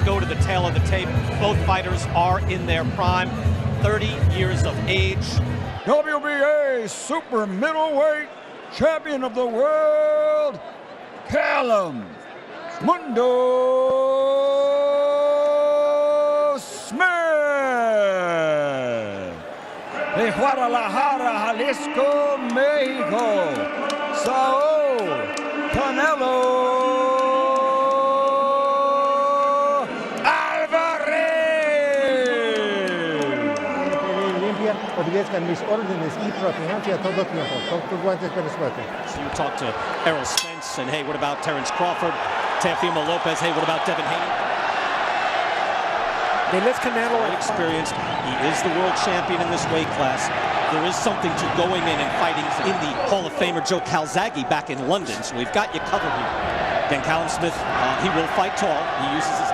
go to the tail of the tape. Both fighters are in their prime, 30 years of age. WBA super middleweight champion of the world, Callum Mundo Smith. De Guadalajara, Jalisco, Mexico, Saul Canelo obedezcan mis órdenes y protegen a todo tiempo. Con guantes para suerte. So you talk to Errol Spence and, hey, what about Terrence Crawford? Teofimo Lopez, hey, what about Devin Haney? They let Canelo experienced. He is the world champion in this weight class. There is something to going in and fighting in the Hall of Famer Joe Calzaghe back in London, so we've got you covered here. Again, Callum Smith, he will fight tall. He uses his...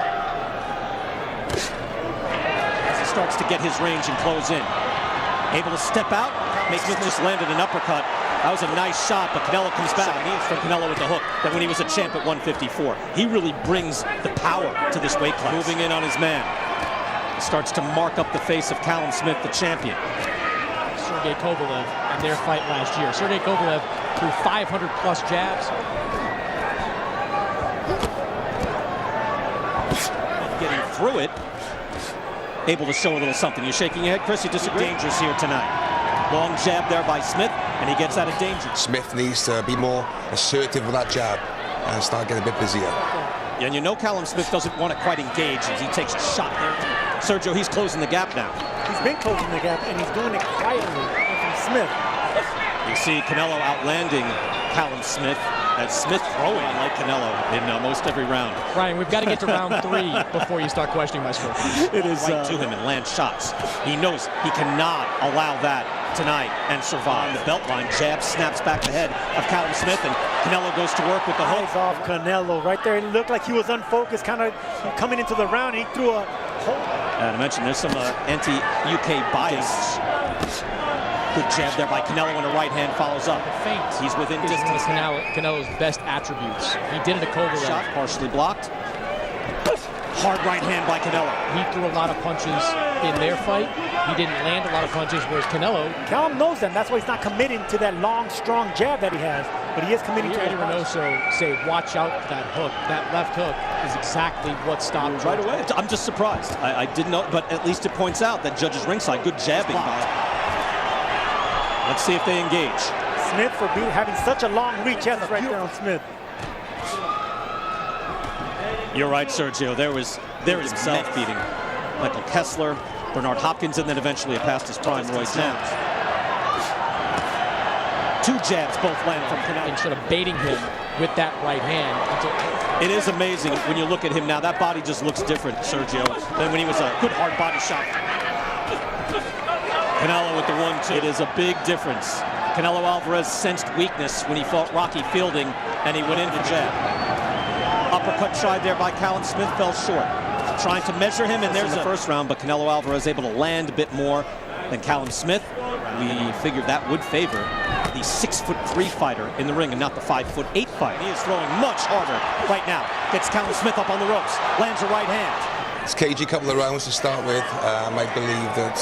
As he starts to get his range and close in. Able to step out. Smith just landed an uppercut. That was a nice shot, but Canelo comes back. From Canelo with the hook. That when he was a champ at 154. He really brings the power to this weight class. Moving in on his man. Starts to mark up the face of Callum Smith, the champion. Sergey Kovalev in their fight last year. Sergey Kovalev threw 500 plus jabs. Getting through it. Able to show a little something. You're shaking your head, Chris? You disagree? Dangerous here tonight. Long jab there by Smith, and he gets out of danger. Smith needs to be more assertive with that jab and start getting a bit busier. Yeah, and you know Callum Smith doesn't want to quite engage as he takes a shot there. Sergio, he's closing the gap now. He's been closing the gap, and he's doing it quietly from Smith. You see Canelo outlanding Callum Smith, and Smith throwing like Canelo in most every round. Ryan, we've got to get to round 3 before you start questioning my score. It is right to him and land shots. He knows he cannot allow that tonight and survive. The belt line jab snaps back the head of Callum Smith, and Canelo goes to work with the hook. Eyes off Canelo right there. It looked like he was unfocused, kind of coming into the round. He threw a hole. And I mentioned there's some anti-UK bias. Good jab there by Canelo, and a right hand follows up. Feint. He's within distance. Canelo's best attributes. He did it to Kovalev. Shot partially blocked. Hard right hand by Canelo. He threw a lot of punches in their fight. He didn't land a lot of punches, whereas Canelo... Callum knows that. That's why he's not committing to that long, strong jab that he has. But he is committing to it. Eddie Reynoso say, watch out for that hook. That left hook is exactly what stopped right away. I'm just surprised. I didn't know, but at least it points out that judges ringside. Good jabbing by him. Let's see if they engage. Smith for having such a long reach. Yes, right there on Smith. You're right, Sergio. There is himself beating Michael Kessler, Bernard Hopkins, and then eventually past his prime Roy Jones. 2 jabs both land from Canelo. Instead of baiting him with that right hand. It is amazing when you look at him now. That body just looks different, Sergio, than when he was a good hard body shot. Canelo with the 1-2. It is a big difference. Canelo Alvarez sensed weakness when he fought Rocky Fielding, and he went in for jab. Uppercut tried there by Callum Smith, fell short. Trying to measure him, and there's the first round, but Canelo Alvarez able to land a bit more than Callum Smith. We figured that would favor the 6'3" fighter in the ring and not the 5'8" fighter. He is throwing much harder right now. Gets Callum Smith up on the ropes, lands a right hand. It's cagey couple of rounds to start with. I believe that,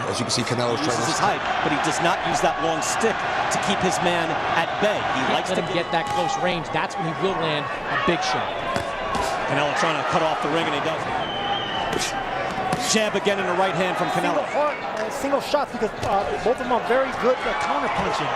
as you can see, Canelo's trying to... his height, but he does not use that long stick to keep his man at bay. He likes to get that close range. That's when he will land a big shot. Canelo trying to cut off the ring, and he doesn't. Jab again in the right hand from Canelo. Single shots because both of them are very good at counter punching.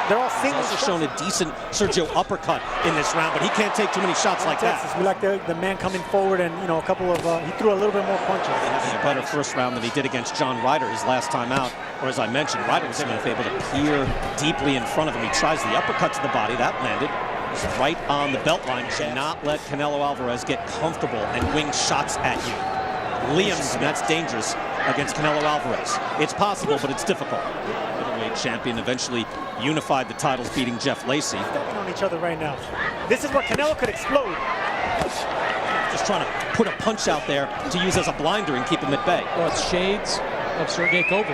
They're all single shots. He's also shown a decent Sergio uppercut in this round, but he can't take too many shots like that. We like the man coming forward, and a couple of he threw a little bit more punches. Having a better first round than he did against John Ryder his last time out. Or as I mentioned, Ryder was able to peer deeply in front of him. He tries the uppercut to the body, that landed. He's right on the belt line. Not let Canelo Alvarez get comfortable and wing shots at you. Liam, that's dangerous against Canelo Alvarez. It's possible, but it's difficult. Middleweight champion eventually unified the titles, beating Jeff Lacey. Stepping on each other right now. This is where Canelo could explode. Just trying to put a punch out there to use as a blinder and keep him at bay. Well, it's shades of Sergey Kovalev.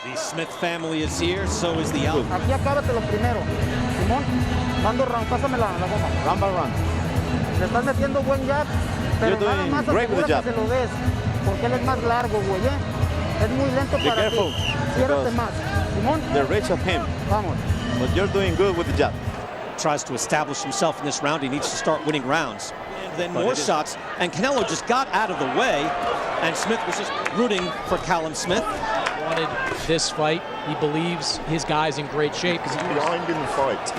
The Smith family is here, so is the Alvarez. Aquí acábate lo primero. Simón, mando round, pásame la goma. Round by round. Le estás metiendo buen jab, pero nada más asegura que se lo des, porque él es más largo, güey, Es muy lento para ti. Ciérrate más. Simón. The reach of him. Vamos. But you're doing good with the jab. Tries to establish himself in this round. He needs to start winning rounds. And then more shots, and Canelo just got out of the way, and Smith was just rooting for Callum Smith. Wanted this fight. He believes his guy's in great shape. He's behind in the fight.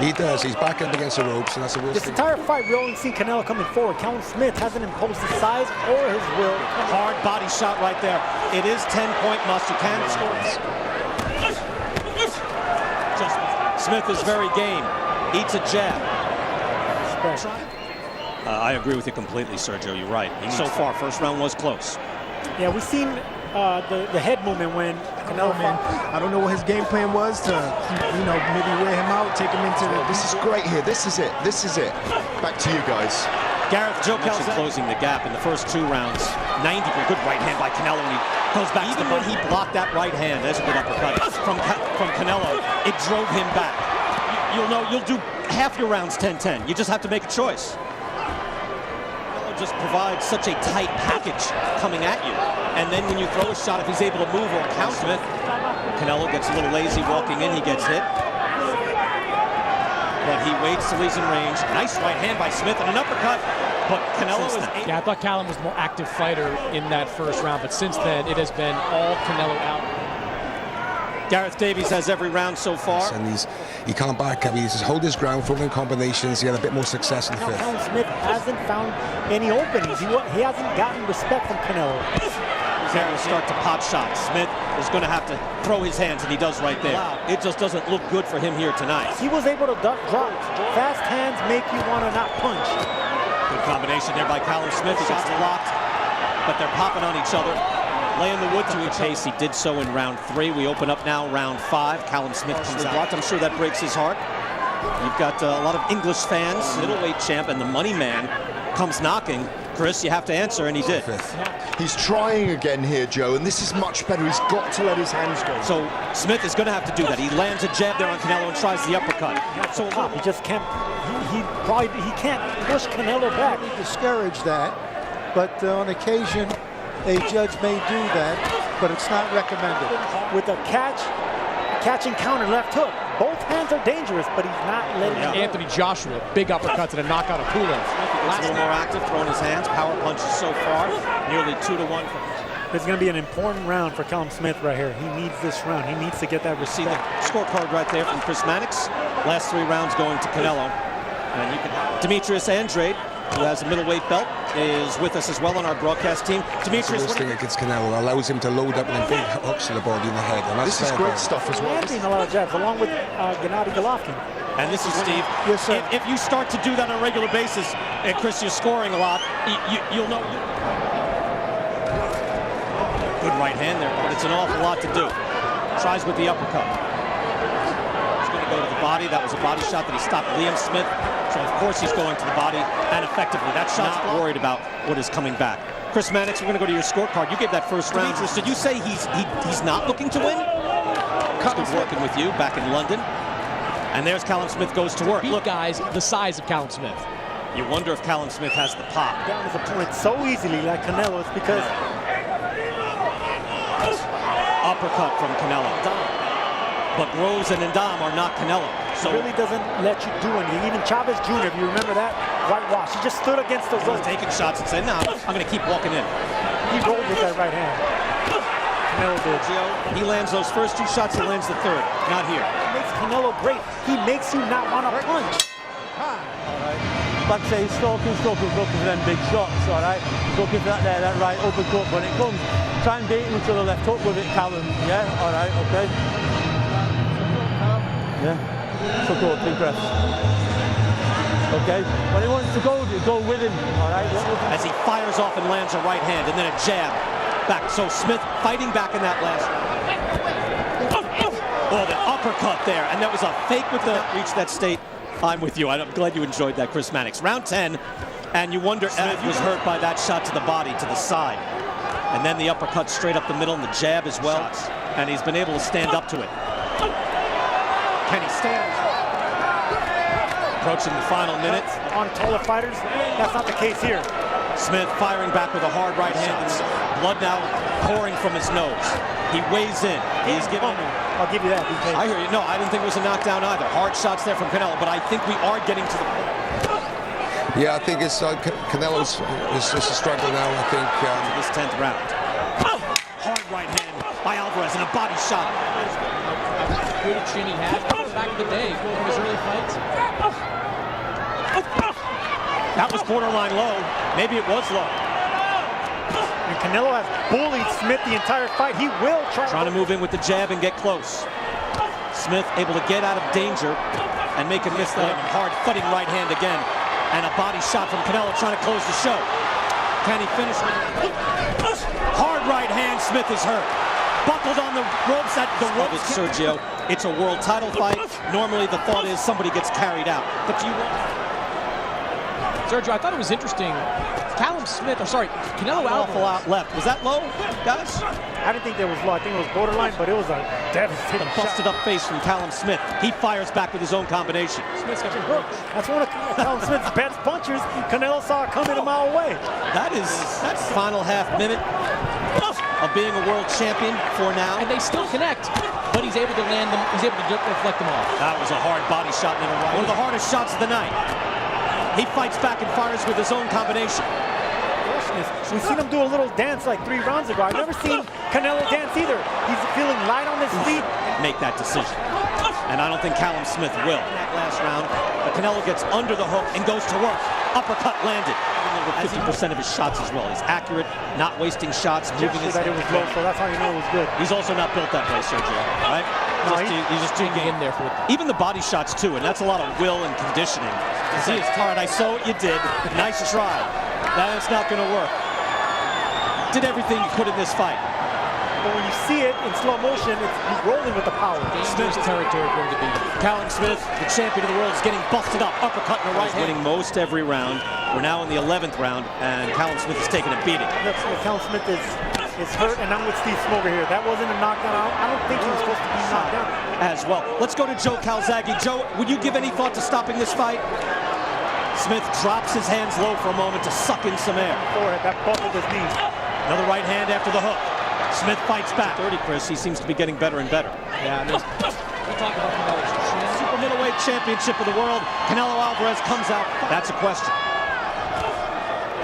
He does. He's back up against the ropes, and that's the worst This thing. entire fight, we only seen Canelo coming forward. Callum Smith hasn't imposed his size or his will. Hard body shot right there. It is 10-point must. You can score. Smith is very game. Eats a jab. I agree with you completely, Sergio. You're right. So far, first round was close. Yeah, we've seen the head movement when Canelo fought. I don't know what his game plan was to, maybe wear him out, take him into the... This is great here. This is it. This is it. Back to you guys. Gareth Joe closing the gap in the first 2 rounds. 90, good right hand by Canelo, and he goes back to the body. He blocked that right hand. There's a good uppercut from Canelo. It drove him back. You'll know you'll do half your rounds 10-10. You just have to make a choice. Canelo just provides such a tight package coming at you. And then when you throw a shot, if he's able to move or count Smith, Canelo gets a little lazy walking in, he gets hit. But he waits till he's in range. Nice right hand by Smith and an uppercut. But Canelo is... Yeah, I thought Callum was a more active fighter in that first round, but since then, it has been all Canelo out. Gareth Davies has every round so far. And he can't back up. He just hold his ground, throwing combinations. He had a bit more success in the fifth. Callum Smith hasn't found any openings. He hasn't gotten respect from Canelo. He's going to start to pop shots. Smith is going to have to throw his hands, and he does right there. Wow. It just doesn't look good for him here tonight. He was able to drop. Fast hands make you want to not punch. Good combination there by Callum Smith. He got locked, but they're popping on each other. Laying the wood to each pace. He did so in round 3. We open up now round 5. Callum Smith comes out. I'm sure that breaks his heart. You've got a lot of English fans. Middleweight champ and the money man comes knocking. Chris, you have to answer, and he did. He's trying again here, Joe, and this is much better. He's got to let his hands go. So Smith is going to have to do that. He lands a jab there on Canelo and tries the uppercut. So he just can't. He can't push Canelo back. Discourage that, but on occasion, a judge may do that, but it's not recommended. With a catch and counter left hook. Both hands are dangerous, but he's not letting it go. Anthony Joshua, big uppercut to the knockout of Pulev. A little more active, throwing his hands. Power punches so far, nearly 2-1. It's going to be an important round for Callum Smith right here. He needs this round. He needs to get that receipt. See the scorecard right there from Chris Mannix. Last 3 rounds going to Canelo. And you can Demetrius Andrade, who has a middleweight belt, is with us as well on our broadcast team. Demetrius, the thing against Canelo allows him to load up with big hooks to the body in the head. And this is great stuff as well. Landing a lot of jabs, along with Gennady Golovkin. And this is Steve. Yes, sir. If you start to do that on a regular basis, and Chris, you're scoring a lot, you'll know. Good right hand there, but it's an awful lot to do. Tries with the uppercut. He's going to go to the body. That was a body shot that he stopped Liam Smith. So of course he's going to the body, and effectively. That shot's not worried about what is coming back. Chris Mannix, we're going to go to your scorecard. You gave that first round. Demetrius, did you say he's not looking to win? Good working with you back in London. And there's Callum Smith goes to work. Look, guys, the size of Callum Smith. You wonder if Callum Smith has the pop. Down to the point so easily like Canelo. It's because uppercut from Canelo. But Rose and Ndam are not Canelo. So he really doesn't let you do anything. Even Chavez Jr., if you remember that, whitewash. He just stood against the rope. Taking shots and said, no, I'm going to keep walking in. He rolled with that right hand. Canelo did. He lands those first 2 shots, he lands the third. Not here. He makes Canelo great. He makes you not want to punch. Like I say, he's stalking, looking for them big shots, all right? Looking for that right uppercut when it comes. Try and beat him to the left hook with it, Callum. Yeah, all right, okay. Yeah, so good, big breaths. Okay, when he wants to go with him, all right? As he fires off and lands a right hand, and then a jab back. So Smith fighting back in that last round. Oh, the uppercut there, and that was a fake with the reach that state. I'm with you. I'm glad you enjoyed that, Chris Mannix. Round 10, and you wonder if he was hurt by that shot to the body, to the side. And then the uppercut straight up the middle, and the jab as well. And he's been able to stand up to it. Can he stand? Approaching the final minute. On taller fighters, that's not the case here. Smith firing back with a hard right hand. Blood now pouring from his nose. He weighs in. He's giving. I'll give you that. I hear you. No, I didn't think it was a knockdown either. Hard shots there from Canelo, but I think we are getting to the point. Yeah, I think it's Canelo's is just a struggle now. I think this 10th round. Hard right hand by Alvarez and a body shot. Good chin he had back in the day, from his early fights. That was borderline low. Maybe it was low. And Canelo has bullied Smith the entire fight. He will trying to move in with the jab and get close. Smith able to get out of danger and make a miss that hard footing right hand again. And a body shot from Canelo trying to close the show. Can he finish with it? Hard right hand, Smith is hurt. Buckled on the ropes at the ropes. Sergio, it's a world title fight. Normally the thought is somebody gets carried out. But do you want... Sergio, I thought it was interesting. Canelo Alvarez out left. Was that low, guys? I didn't think that was low. I think it was borderline, but it was a devastating busted up face from Callum Smith. He fires back with his own combination. Smith's got your That's one of Callum Smith's best punchers. Canelo saw it coming a mile away. That's final half minute of being a world champion for now. And they still connect, but he's able to land them. He's able to deflect them off. That was a hard body shot. One of the hardest shots of the night. He fights back and fires with his own combination. We've seen him do a little dance like 3 rounds ago. I've never seen Canelo dance either. He's feeling light on his feet. Make that decision. And I don't think Callum Smith will. That last round, but Canelo gets under the hook and goes to work. Uppercut landed. Over 50% of his shots as well. He's accurate, not wasting shots, moving his that it was low, so that's how you know it was good. He's also not built that way, Sergio, right? No, he's just too in there for it. Even the body shots too, and that's a lot of will and conditioning. See, it's hard. I saw what you did. Nice try. That's not going to work. Did everything you could in this fight. But when you see it in slow motion, he's rolling with the power. Smith's territory for him to be. Callum Smith, the champion of the world, is getting busted up. Uppercut in the right hand. Winning most every round. We're now in the 11th round, and Callum Smith is taking a beating. Callum Smith is hurt, and I'm with Steve Smoker here. That wasn't a knockdown. I don't think he was supposed to be knocked down. As well. Let's go to Joe Calzaghe. Joe, would you give any thought to stopping this fight? Smith drops his hands low for a moment to suck in some air. Forehead, that buckled his knees. Another right hand after the hook. Smith fights back. 30, Chris. He seems to be getting better and better. Yeah, we talk about Canelo's chin. Super middleweight championship of the world. Canelo Alvarez comes out. That's a question.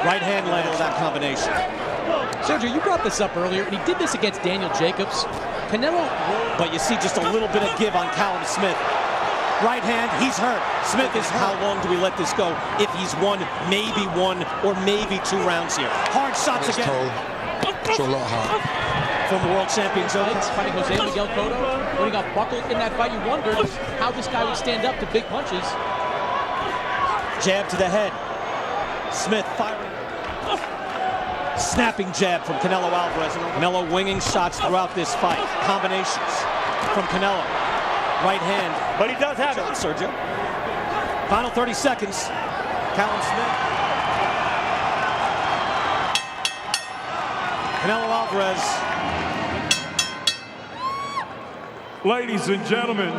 Right hand lands that combination. Sergio, you brought this up earlier, and he did this against Daniel Jacobs. Canelo, but you see just a little bit of give on Callum Smith. Right hand, he's hurt. Smith is how long do we let this go? If he's won, maybe 1 or maybe 2 rounds here. Hard shots again. It's a lot hard. From the world champion Joe. Fighting Jose Miguel Cotto. When he got buckled in that fight, you wondered how this guy would stand up to big punches. Jab to the head. Smith firing. Snapping jab from Canelo Alvarez. Canelo winging shots throughout this fight. Combinations from Canelo. Right hand. But he does have it. Sergio. Final 30 seconds. Callum Smith. Canelo Alvarez. Ladies and gentlemen,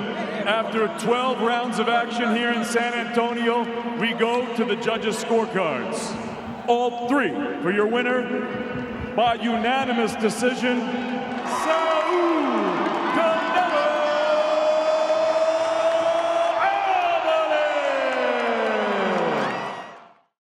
after 12 rounds of action here in San Antonio, we go to the judges' scorecards. All 3 for your winner by unanimous decision.